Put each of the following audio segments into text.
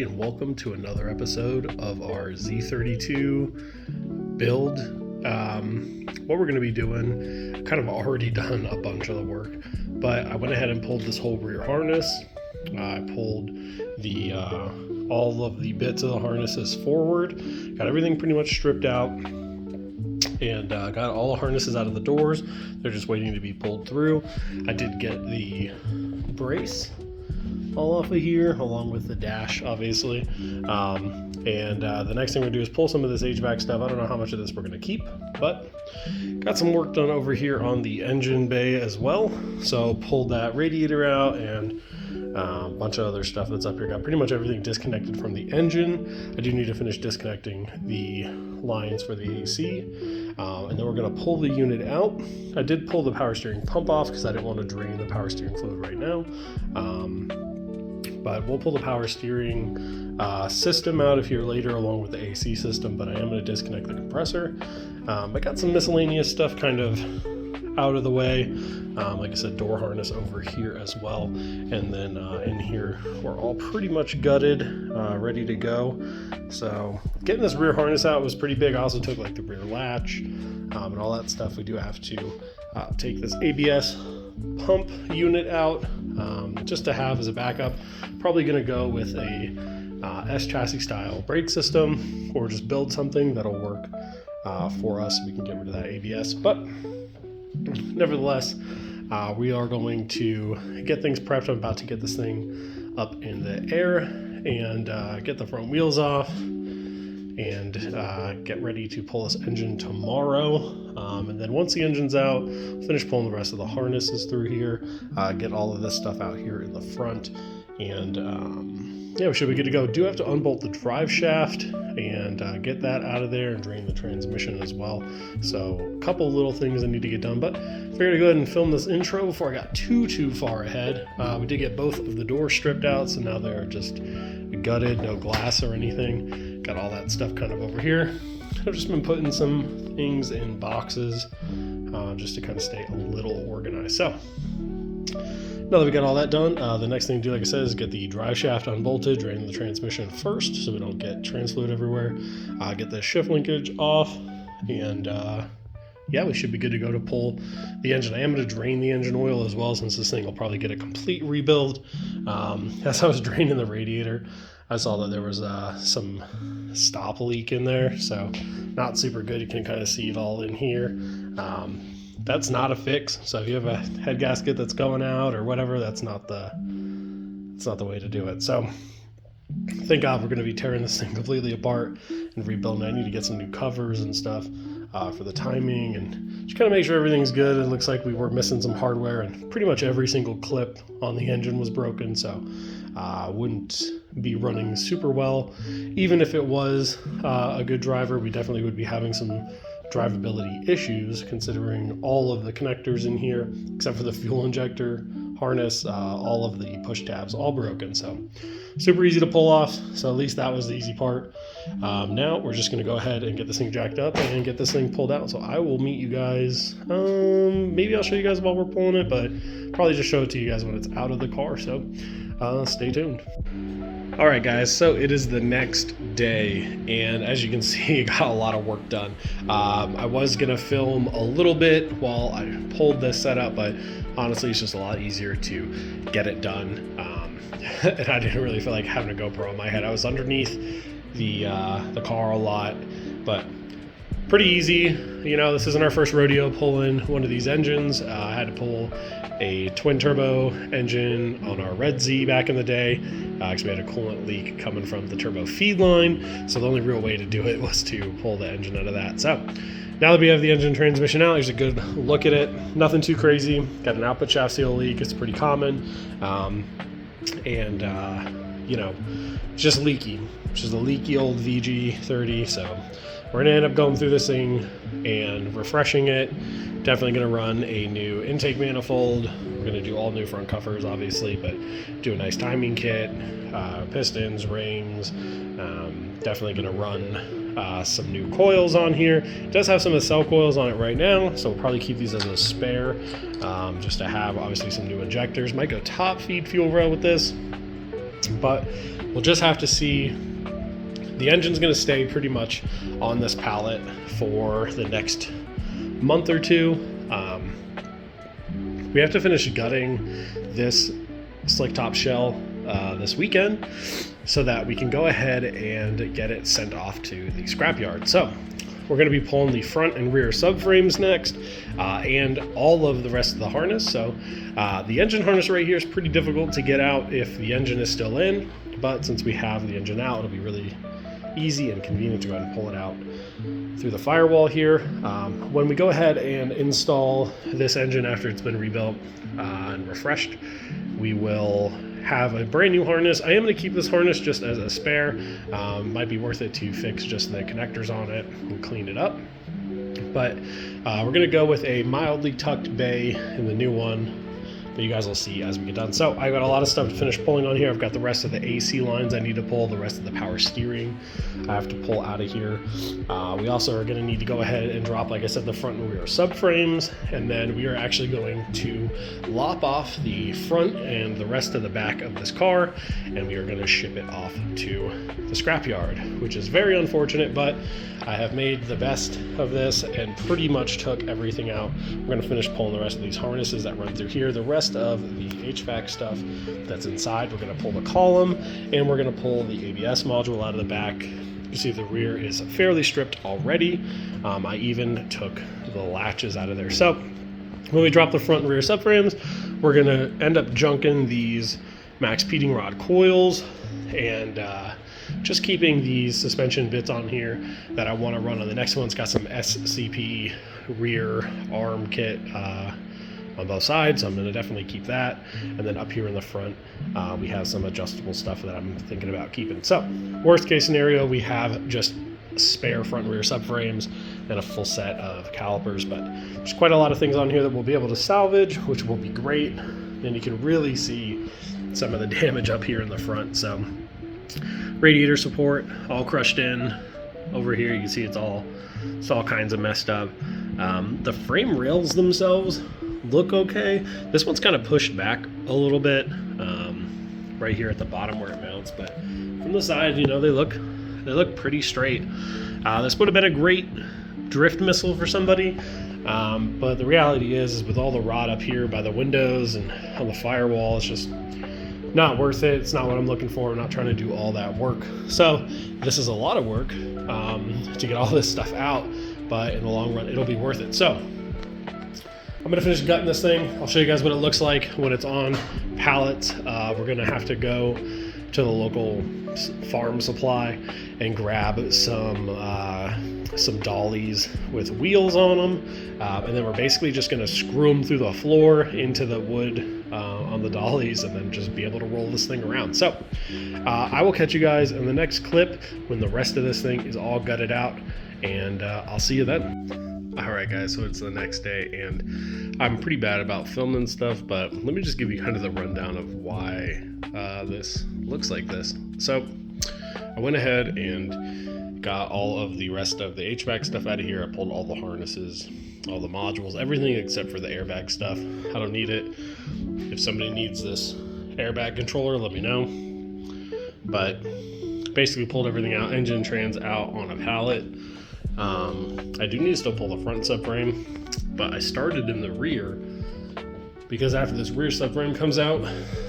everybody, and welcome to another episode of our Z32 build. What we're going to be doing, I've kind of already done a bunch of the work, but I went ahead and pulled this whole rear harness. I pulled the all of the bits of the harnesses forward, got everything pretty much stripped out, and got all the harnesses out of the doors. They're just waiting to be pulled through. I did get the brace all off of here, along with the dash, obviously. The next thing we're gonna do is pull some of this HVAC stuff. I don't know how much of this we're gonna keep, but got some work done over here on the engine bay as well. So pulled that radiator out and a bunch of other stuff that's up here. Got pretty much everything disconnected from the engine. I do need to finish disconnecting the lines for the AC. And then we're going to pull the unit out. I did pull the power steering pump off because I didn't want to drain the power steering fluid right now. But we'll pull the power steering system out of here later along with the AC system, but I am going to disconnect the compressor. I got some miscellaneous stuff kind of out of the way. Like I said, door harness over here as well. And then in here, we're all pretty much gutted, ready to go. So getting this rear harness out was pretty big. I also took like the rear latch and all that stuff. We do have to take this ABS pump unit out just to have as a backup. Probably going to go with a S chassis style brake system, or just build something that'll work for us so we can get rid of that ABS. But nevertheless, we are going to get things prepped. I'm about to get this thing up in the air and get the front wheels off and get ready to pull this engine tomorrow. And then once the engine's out, finish pulling the rest of the harnesses through here, get all of this stuff out here in the front, and yeah, we should be good to go. Do have to unbolt the drive shaft and get that out of there and drain the transmission as well. So a couple little things I need to get done, but figured to go ahead and film this intro before I got too far ahead. We did get both of the doors stripped out, so now they're just gutted, no glass or anything. Got all that stuff kind of over here. I've just been putting some things in boxes just to kind of stay a little organized. So now that we got all that done, the next thing to do, like I said, is get the drive shaft unbolted, drain the transmission first so we don't get trans fluid everywhere, get the shift linkage off, and yeah, we should be good to go to pull the engine. I am going to drain the engine oil as well, since this thing will probably get a complete rebuild. As I was draining the radiator, I saw that there was some stop leak in there, so not super good. You can kind of see it all in here. That's not a fix. So if you have a head gasket that's going out or whatever, that's not the way to do it. So thank God we're going to be tearing this thing completely apart and rebuilding. I need to get some new covers and stuff for the timing, and just kind of make sure everything's good. It looks like we were missing some hardware, and pretty much every single clip on the engine was broken, so wouldn't be running super well. Even if it was a good driver, we definitely would be having some drivability issues, considering all of the connectors in here, except for the fuel injector harness, all of the push tabs all broken. So super easy to pull off. So at least that was the easy part. Now we're just going to go ahead and get this thing jacked up and get this thing pulled out. So I will meet you guys. Maybe I'll show you guys while we're pulling it, but probably just show it to you guys when it's out of the car. So stay tuned. All right, guys, so it is the next day, and as you can see, I got a lot of work done. I was gonna film a little bit while I pulled this setup, but honestly, it's just a lot easier to get it done. And I didn't really feel like having a GoPro on my head. I was underneath the car a lot, but pretty easy. You know, this isn't our first rodeo pulling one of these engines. I had to pull a twin turbo engine on our Red Z back in the day because we had a coolant leak coming from the turbo feed line. So the only real way to do it was to pull the engine out of that. So now that we have the engine transmission out, here's a good look at it. Nothing too crazy. Got an output shaft seal leak. It's pretty common. You know, just leaky. Which is a leaky old VG30. So we're gonna end up going through this thing and refreshing it. Definitely gonna run a new intake manifold. We're gonna do all new front covers, obviously, but do a nice timing kit, pistons, rings. Definitely gonna run some new coils on here. It does have some of the cell coils on it right now, so we'll probably keep these as a spare, just to have obviously some new injectors. Might go top feed fuel rail with this. but we'll just have to see. The engine's going to stay pretty much on this pallet for the next month or two. We have to finish gutting this slick top shell this weekend so that we can go ahead and get it sent off to the scrapyard. So we're going to be pulling the front and rear subframes next, and all of the rest of the harness. So the engine harness right here is pretty difficult to get out if the engine is still in, but since we have the engine out, it'll be really easy and convenient to go ahead and pull it out through the firewall here. When we go ahead and install this engine after it's been rebuilt and refreshed, we will have a brand new harness. I am going to keep this harness just as a spare. Might be worth it to fix just the connectors on it and clean it up. But we're going to go with a mildly tucked bay in the new one that you guys will see as we get done. So I've got a lot of stuff to finish pulling on here. I've got the rest of the AC lines I need to pull, the rest of the power steering I have to pull out of here. We also are going to need to go ahead and drop, like I said, the front and rear subframes, and then we are actually going to lop off the front and the rest of the back of this car, and we are going to ship it off to the scrapyard, which is very unfortunate, but I have made the best of this and pretty much took everything out. We're going to finish pulling the rest of these harnesses that run through here. The rest of the HVAC stuff that's inside, we're going to pull the column, and we're going to pull the ABS module out of the back. You see the rear is fairly stripped already. I even took the latches out of there. So when we drop the front and rear subframes, we're going to end up junking these max peating rod coils and just keeping these suspension bits on here that I want to run on the next one. It's got some SCP rear arm kit on both sides, so I'm going to definitely keep that. And then up here in the front, we have some adjustable stuff that I'm thinking about keeping. So worst case scenario, we have just spare front and rear subframes and a full set of calipers, but there's quite a lot of things on here that we'll be able to salvage, which will be great. And you can really see some of the damage up here in the front. So radiator support all crushed in over here. You can see it's all kinds of messed up. The frame rails themselves look okay. This one's kind of pushed back a little bit right here at the bottom where it mounts, but from the side, you know, they look pretty straight. This would have been a great drift missile for somebody, but the reality is with all the rot up here by the windows and on the firewall, it's just not worth it. It's not what I'm looking for. I'm not trying to do all that work. So this is a lot of work to get all this stuff out, but in the long run, it'll be worth it. So I'm gonna finish gutting this thing. I'll show you guys what it looks like when it's on pallets. We're gonna have to go to the local farm supply and grab some dollies with wheels on them, and then we're basically just going to screw them through the floor into the wood on the dollies and then just be able to roll this thing around. So I will catch you guys in the next clip when the rest of this thing is all gutted out, and I'll see you then. Alright guys, so it's the next day, and I'm pretty bad about filming stuff, but let me just give you kind of the rundown of why this looks like this. So I went ahead and got all of the rest of the HVAC stuff out of here. I pulled all the harnesses, all the modules, everything except for the airbag stuff. I don't need it. If somebody needs this airbag controller, let me know. But basically pulled everything out, engine trans out on a pallet. I do need to still pull the front subframe, but I started in the rear because after this rear subframe comes out,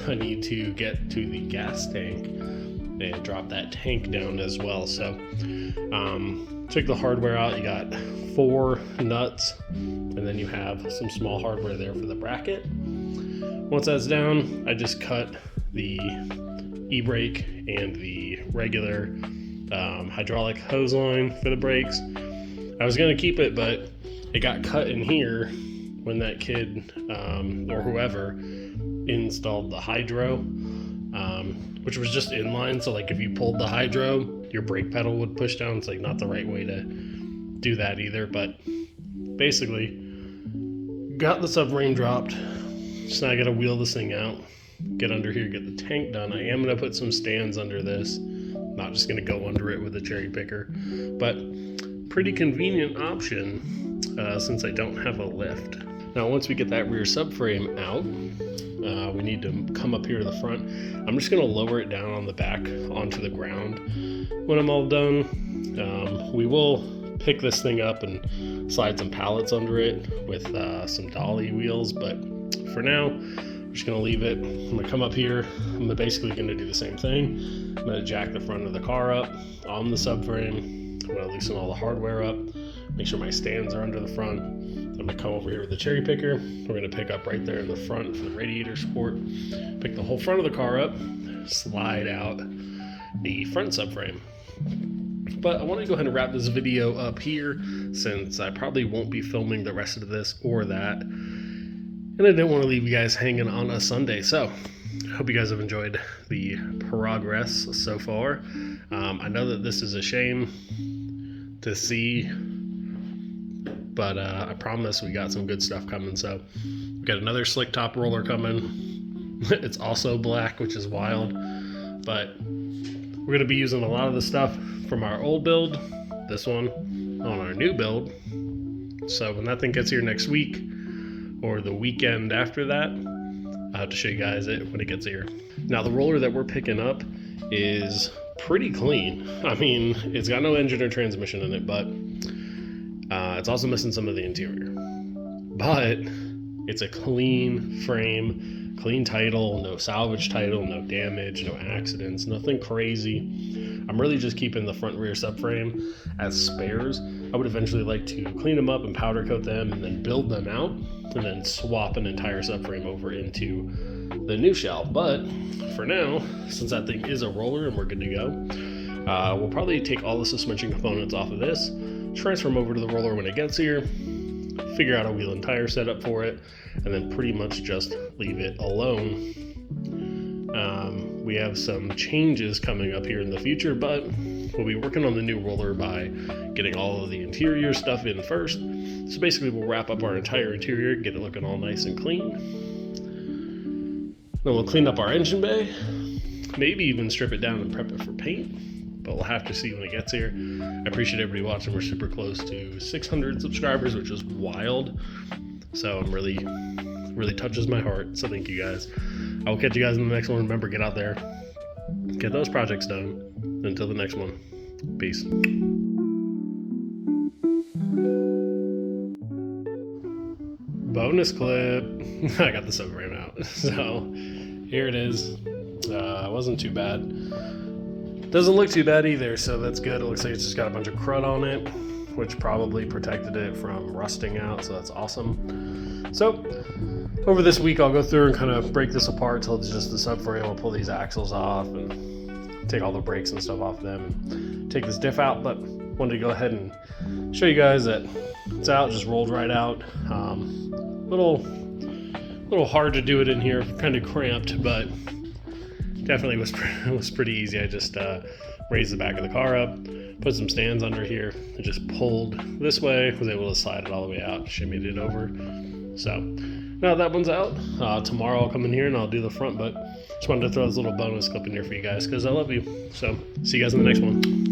I need to get to the gas tank and drop that tank down as well. So took the hardware out. You got 4 nuts, and then you have some small hardware there for the bracket. Once that's down, I just cut the e-brake and the regular hydraulic hose line for the brakes. I was going to keep it, but it got cut in here when that kid or whoever installed the hydro, which was just inline. So like if you pulled the hydro, your brake pedal would push down. It's like not the right way to do that either, but basically got the subframe dropped. So now I got to wheel this thing out, get under here, get the tank done. I am going to put some stands under this. Not just going to go under it with a cherry picker, but pretty convenient option since I don't have a lift. Now once we get that rear subframe out, we need to come up here to the front. I'm just gonna lower it down on the back onto the ground when I'm all done. We will pick this thing up and slide some pallets under it with some dolly wheels, but for now, I'm just gonna leave it. I'm gonna come up here. I'm basically gonna do the same thing. I'm gonna jack the front of the car up on the subframe. I'm gonna loosen all the hardware up, make sure my stands are under the front. I'm gonna come over here with the cherry picker. We're gonna pick up right there in the front for the radiator support. Pick the whole front of the car up, slide out the front subframe. But I want to go ahead and wrap this video up here since I probably won't be filming the rest of this or that. And I didn't want to leave you guys hanging on a Sunday. So I hope you guys have enjoyed the progress so far. I know that this is a shame to see, but I promise we got some good stuff coming. So we got another slick top roller coming. It's also black, which is wild, but we're going to be using a lot of the stuff from our old build, this one, on our new build. So when that thing gets here next week or the weekend after that, I'll have to show you guys it when it gets here. Now the roller that we're picking up is pretty clean. I mean, it's got no engine or transmission in it, but it's also missing some of the interior. But it's a clean frame, clean title, no salvage title, no damage, no accidents, nothing crazy. I'm really just keeping the front rear subframe as spares. I would eventually like to clean them up and powder coat them and then build them out and then swap an entire subframe over into the new shell. But for now, since that thing is a roller and we're good to go, we'll probably take all the suspension components off of this, transfer them over to the roller when it gets here, figure out a wheel and tire setup for it, and then pretty much just leave it alone. We have some changes coming up here in the future, but we'll be working on the new roller by getting all of the interior stuff in first. So basically we'll wrap up our entire interior, get it looking all nice and clean. Then we'll clean up our engine bay, maybe even strip it down and prep it for paint, but we'll have to see when it gets here. I appreciate everybody watching. We're super close to 600 subscribers, which is wild. So I'm really touches my heart. So thank you guys. I will catch you guys in the next one. Remember, get out there, get those projects done. Until the next one, peace. Bonus clip. I got the subframe out. So here it is. It wasn't too bad. Doesn't look too bad either, so that's good. It looks like it's just got a bunch of crud on it, which probably protected it from rusting out, so that's awesome. So over this week I'll go through and kind of break this apart till it's just the subframe. I'll pull these axles off and take all the brakes and stuff off them and take this diff out, but wanted to go ahead and show you guys that it's out, just rolled right out. Little hard to do it in here, kind of cramped, but definitely was pretty easy. I just raised the back of the car up, put some stands under here, and just pulled this way, was able to slide it all the way out, shimmied it over. So now that one's out. Tomorrow I'll come in here and I'll do the front, but just wanted to throw this little bonus clip in here for you guys because I love you. So see you guys in the next one.